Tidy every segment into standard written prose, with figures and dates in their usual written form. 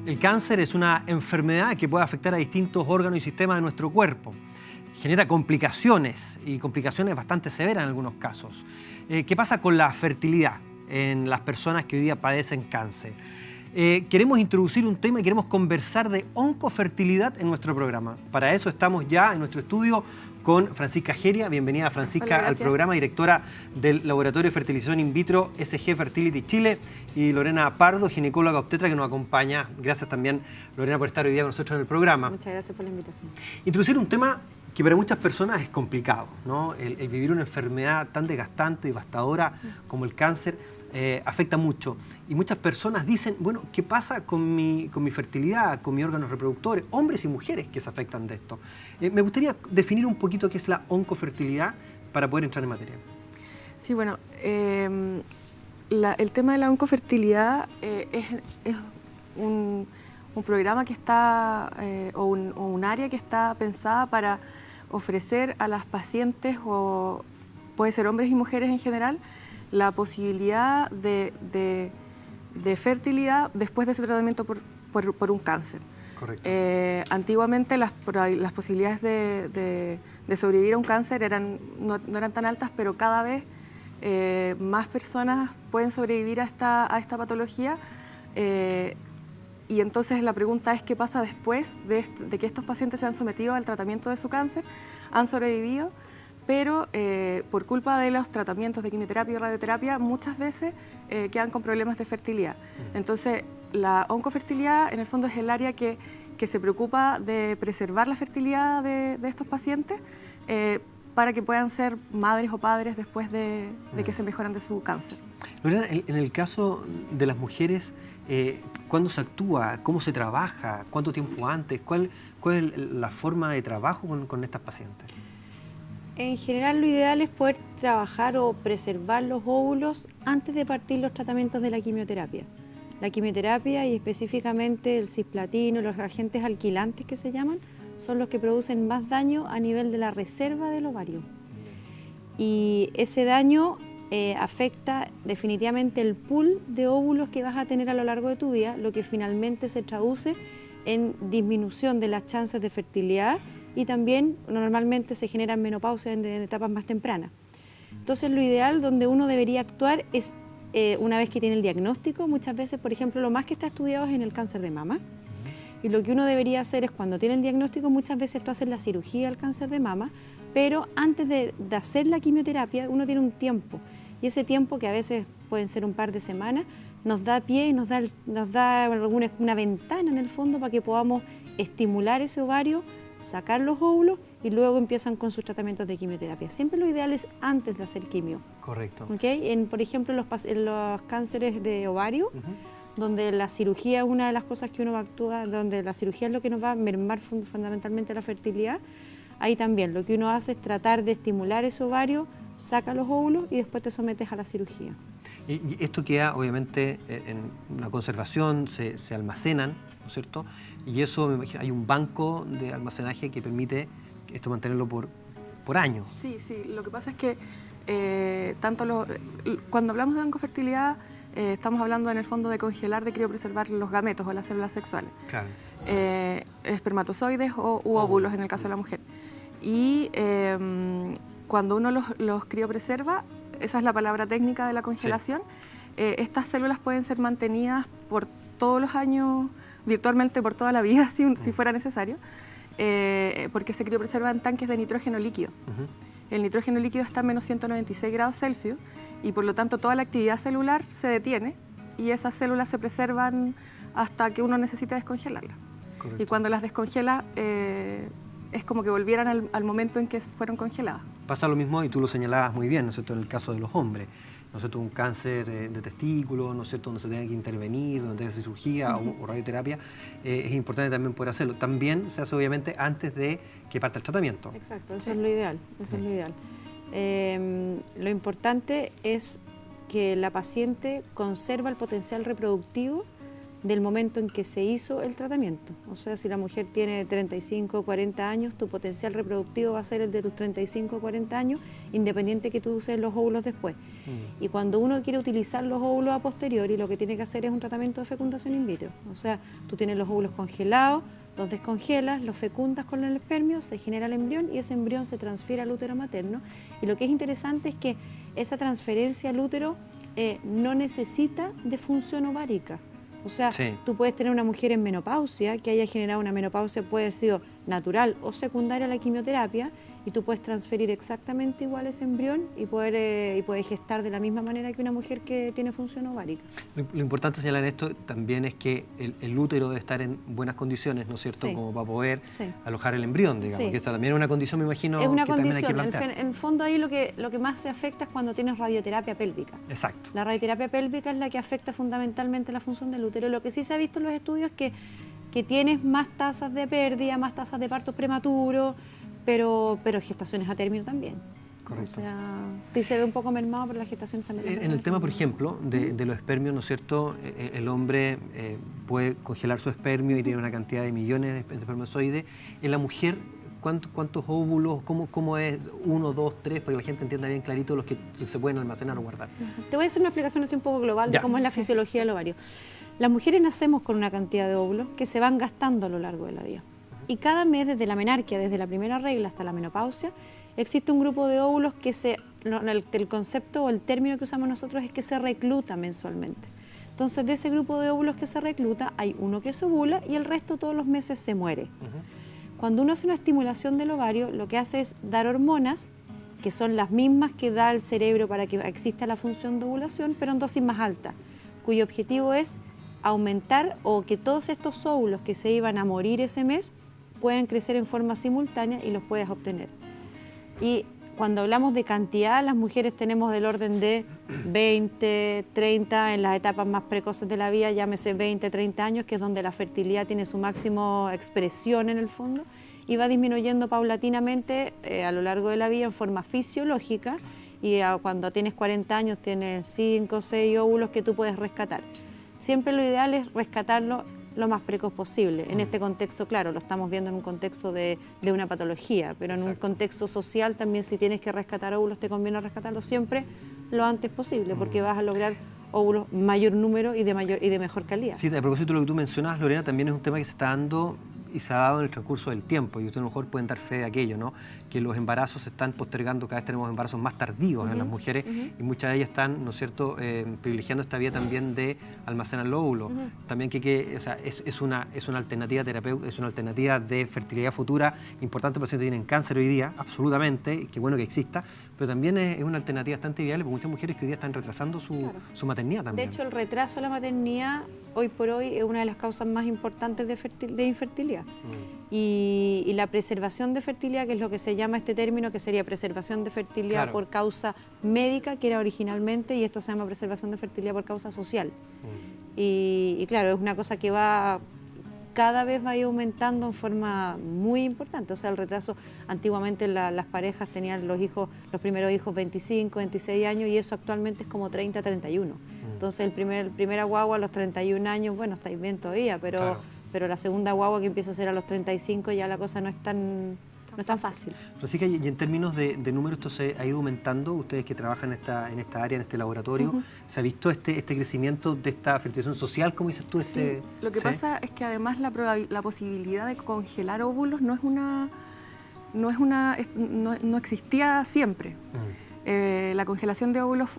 El cáncer es una enfermedad que puede afectar a distintos órganos y sistemas de nuestro cuerpo. Genera complicaciones y complicaciones bastante severas en algunos casos. ¿Qué pasa con la fertilidad en las personas que hoy día padecen cáncer? Queremos introducir un tema y queremos conversar de oncofertilidad en nuestro programa. Para eso estamos ya en nuestro estudio con Francisca Geria. Bienvenida, Francisca. Hola, al programa, directora del Laboratorio de Fertilización In Vitro SG Fertility Chile, y Lorena Pardo, ginecóloga obstetra, que nos acompaña. Gracias también, Lorena, por estar hoy día con nosotros en el programa. Muchas gracias por la invitación. Introducir un tema que para muchas personas es complicado, ¿no? El vivir una enfermedad tan desgastante, devastadora como el cáncer, afecta mucho. Y muchas personas dicen, bueno, ¿qué pasa con mi fertilidad, con mis órganos reproductores? Hombres y mujeres que se afectan de esto. Me gustaría definir un poquito qué es la oncofertilidad para poder entrar en materia. Sí, bueno, el tema de la oncofertilidad es un programa que está, o un área que está pensada para ofrecer a las pacientes, o puede ser hombres y mujeres en general, la posibilidad de fertilidad después de ese tratamiento por un cáncer. Correcto. Antiguamente las posibilidades de sobrevivir a un cáncer no eran tan altas, pero cada vez más personas pueden sobrevivir a esta patología. Y entonces la pregunta es qué pasa después de que estos pacientes se han sometido al tratamiento de su cáncer, han sobrevivido, pero por culpa de los tratamientos de quimioterapia y radioterapia muchas veces quedan con problemas de fertilidad. Entonces la oncofertilidad en el fondo es el área que se preocupa de preservar la fertilidad de estos pacientes para que puedan ser madres o padres después de que se mejoran de su cáncer. Lorena, en el caso de las mujeres, ¿cuándo se actúa? ¿Cómo se trabaja? ¿Cuánto tiempo antes? ¿Cuál es la forma de trabajo con estas pacientes? En general, lo ideal es poder trabajar o preservar los óvulos antes de partir los tratamientos de la quimioterapia. La quimioterapia, y específicamente el cisplatino, los agentes alquilantes que se llaman, son los que producen más daño a nivel de la reserva del ovario. Y ese daño afecta definitivamente el pool de óvulos que vas a tener a lo largo de tu vida, lo que finalmente se traduce en disminución de las chances de fertilidad, y también normalmente se generan menopausia en etapas más tempranas. Entonces lo ideal donde uno debería actuar es una vez que tiene el diagnóstico. Muchas veces, por ejemplo, lo más que está estudiado es en el cáncer de mama, y lo que uno debería hacer es cuando tiene el diagnóstico, muchas veces tú haces la cirugía del cáncer de mama, pero antes de hacer la quimioterapia uno tiene un tiempo, y ese tiempo, que a veces pueden ser un par de semanas, nos da pie y nos da una ventana en el fondo para que podamos estimular ese ovario, sacar los óvulos, y luego empiezan con sus tratamientos de quimioterapia. Siempre lo ideal es antes de hacer quimio. Correcto. ¿Okay? Por ejemplo, en los cánceres de ovario, donde la cirugía es una de las cosas que uno actúa, donde la cirugía es lo que nos va a mermar fundamentalmente la fertilidad, ahí también lo que uno hace es tratar de estimular ese ovario, saca los óvulos y después te sometes a la cirugía. Y esto queda obviamente en una conservación, se almacenan, ¿no es cierto? Y eso, me imagino, hay un banco de almacenaje que permite esto mantenerlo por años. Sí, lo que pasa es que cuando hablamos de oncofertilidad estamos hablando en el fondo de congelar, de criopreservar los gametos o las células sexuales. Claro. Espermatozoides u óvulos en el caso de la mujer. Y cuando uno los criopreserva, esa es la palabra técnica de la congelación, estas células pueden ser mantenidas por todos los años, virtualmente por toda la vida, si fuera necesario, porque se criopreserva en tanques de nitrógeno líquido. El nitrógeno líquido está a menos 196 grados Celsius, y por lo tanto toda la actividad celular se detiene, y esas células se preservan hasta que uno necesita descongelarlas. Correcto. Y cuando las descongela, es como que volvieran al momento en que fueron congeladas. Pasa lo mismo, y tú lo señalabas muy bien, ¿no es cierto?, en el caso de los hombres, ¿no es cierto?, un cáncer de testículo, ¿no es cierto?, donde se tenga que intervenir, donde tenga cirugía o radioterapia, es importante también poder hacerlo. También se hace obviamente antes de que parta el tratamiento. Exacto, eso es lo ideal, eso es lo ideal. Lo importante es que la paciente conserva el potencial reproductivo del momento en que se hizo el tratamiento. O sea, si la mujer tiene 35 o 40 años, tu potencial reproductivo va a ser el de tus 35 o 40 años, independiente que tú uses los óvulos después. Y cuando uno quiere utilizar los óvulos a posteriori, lo que tiene que hacer es un tratamiento de fecundación in vitro. O sea, tú tienes los óvulos congelados, los descongelas, los fecundas con el espermio, se genera el embrión y ese embrión se transfiere al útero materno. Y lo que es interesante es que esa transferencia al útero no necesita de función ovárica. O sea, Sí. tú puedes tener una mujer en menopausia, que haya generado una menopausia, puede haber sido natural o secundaria a la quimioterapia, y tú puedes transferir exactamente igual ese embrión y puedes gestar de la misma manera que una mujer que tiene función ovárica. Lo importante señalar en esto también es que el útero debe estar en buenas condiciones, ¿no es cierto?, Sí. como para poder Sí. alojar el embrión, digamos, Sí. que esto también es una condición, me imagino, Es una que también hay que condición. plantear. En el fondo ahí lo que más se afecta es cuando tienes radioterapia pélvica. Exacto. La radioterapia pélvica es la que afecta fundamentalmente la función del útero. Lo que sí se ha visto en los estudios es que tienes más tasas de pérdida, más tasas de partos prematuros, pero gestaciones a término también. Correcto. O sea, sí se ve un poco mermado, pero las gestaciones también. En el tema, por ejemplo, de los espermios, ¿no es cierto?, el hombre puede congelar su espermio y tiene una cantidad de millones de espermatozoides. En la mujer, ¿cuántos óvulos? ¿Cómo es? 1, 2, 3, para que la gente entienda bien clarito los que se pueden almacenar o guardar. Te voy a hacer una explicación así un poco global de Ya. cómo es la fisiología del ovario. Las mujeres nacemos con una cantidad de óvulos que se van gastando a lo largo de la vida. Y cada mes, desde la menarquia, desde la primera regla hasta la menopausia, existe un grupo de óvulos que el concepto o el término que usamos nosotros es que se recluta mensualmente. Entonces, de ese grupo de óvulos que se recluta, hay uno que se ovula y el resto todos los meses se muere. Cuando uno hace una estimulación del ovario, lo que hace es dar hormonas, que son las mismas que da el cerebro para que exista la función de ovulación, pero en dosis más alta, cuyo objetivo es aumentar o que todos estos óvulos que se iban a morir ese mes puedan crecer en forma simultánea y los puedas obtener. Y cuando hablamos de cantidad, las mujeres tenemos del orden de 20, 30, en las etapas más precoces de la vida, llámese 20, 30 años, que es donde la fertilidad tiene su máxima expresión en el fondo, y va disminuyendo paulatinamente a lo largo de la vida en forma fisiológica, y cuando tienes 40 años tienes 5 o 6 óvulos que tú puedes rescatar. Siempre lo ideal es rescatarlo lo más precoz posible. En este contexto, claro, lo estamos viendo en un contexto de una patología, pero en un contexto social también, si tienes que rescatar óvulos, te conviene rescatarlos siempre lo antes posible, porque vas a lograr óvulos mayor número y de mejor calidad. Sí, a propósito de lo que tú mencionabas, Lorena, también es un tema que se está dando y se ha dado en el transcurso del tiempo, y ustedes a lo mejor pueden dar fe de aquello, ¿no?, que los embarazos se están postergando, cada vez tenemos embarazos más tardíos en las mujeres, y muchas de ellas están, ¿no es cierto?, privilegiando esta vía también de almacenar los óvulos. También o sea, es una alternativa terapéutica, es una alternativa de fertilidad futura importante para pacientes que tienen cáncer hoy día, absolutamente, y qué bueno que exista, pero también es una alternativa bastante viable para muchas mujeres que hoy día están retrasando su maternidad también. De hecho, el retraso de la maternidad hoy por hoy es una de las causas más importantes de infertilidad. Y la preservación de fertilidad, que es lo que se llama este término, que sería preservación de fertilidad por causa médica, que era originalmente, y esto se llama preservación de fertilidad por causa social. Y claro, es una cosa que cada vez va a ir aumentando en forma muy importante. O sea, el retraso, antiguamente las parejas tenían los primeros hijos 25, 26 años, y eso actualmente es como 30, 31. Entonces, el primer guagua a los 31 años, bueno, estáis bien todavía, pero la segunda guagua que empieza a ser a los 35, ya la cosa no es tan fácil. Francisca, y en términos de números, esto se ha ido aumentando. Ustedes que trabajan en esta área, en este laboratorio, ¿se ha visto este crecimiento de esta fertilización social, como dices tú? Sí. Lo que pasa es que además la posibilidad de congelar óvulos no existía siempre. La congelación de óvulos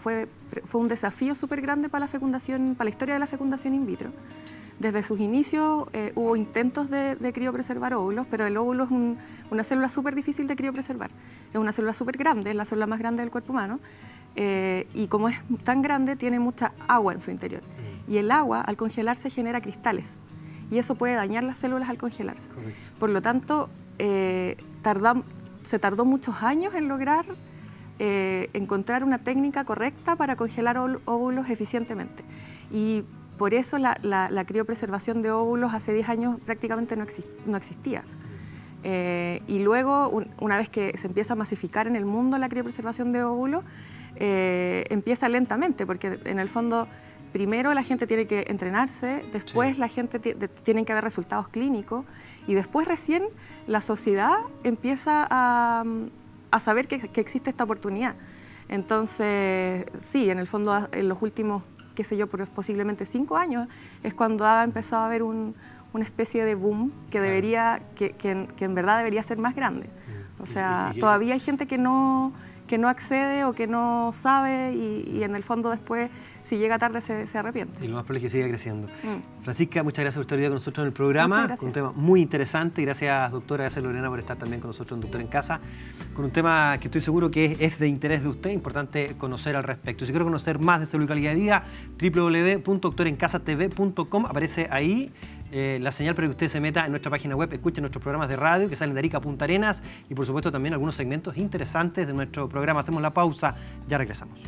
fue un desafío súper grande para la historia de la fecundación in vitro. Desde sus inicios hubo intentos de criopreservar óvulos, pero el óvulo es una célula súper difícil de criopreservar. Es una célula súper grande, es la célula más grande del cuerpo humano, y como es tan grande, tiene mucha agua en su interior. Y el agua, al congelarse, genera cristales, y eso puede dañar las células al congelarse. Correcto. Por lo tanto, se tardó muchos años en lograr encontrar una técnica correcta para congelar óvulos eficientemente. Y por eso la criopreservación de óvulos hace 10 años prácticamente no existía. Y luego, una vez que se empieza a masificar en el mundo la criopreservación de óvulos, empieza lentamente, porque en el fondo primero la gente tiene que entrenarse, después la gente tienen que haber resultados clínicos y después recién la sociedad empieza a saber que existe esta oportunidad. Entonces, sí, en el fondo, en los últimos, qué sé yo, posiblemente 5 años, es cuando ha empezado a haber una especie de boom que debería, que en verdad debería ser más grande. O sea, todavía hay gente que no accede o que no sabe y en el fondo después, si llega tarde, se arrepiente. Y lo más probable es que siga creciendo. Francisca, muchas gracias por estar hoy día con nosotros en el programa, con un tema muy interesante. Gracias, doctora, gracias, Lorena, por estar también con nosotros en Doctor en Casa, con un tema que estoy seguro que es de interés de usted, importante conocer al respecto. Si quiero conocer más de salud y calidad de vida, www.doctorencasatv.com, aparece ahí la señal para que usted se meta en nuestra página web, escuche nuestros programas de radio que salen de Arica a Punta Arenas y por supuesto también algunos segmentos interesantes de nuestro programa. Hacemos la pausa, ya regresamos.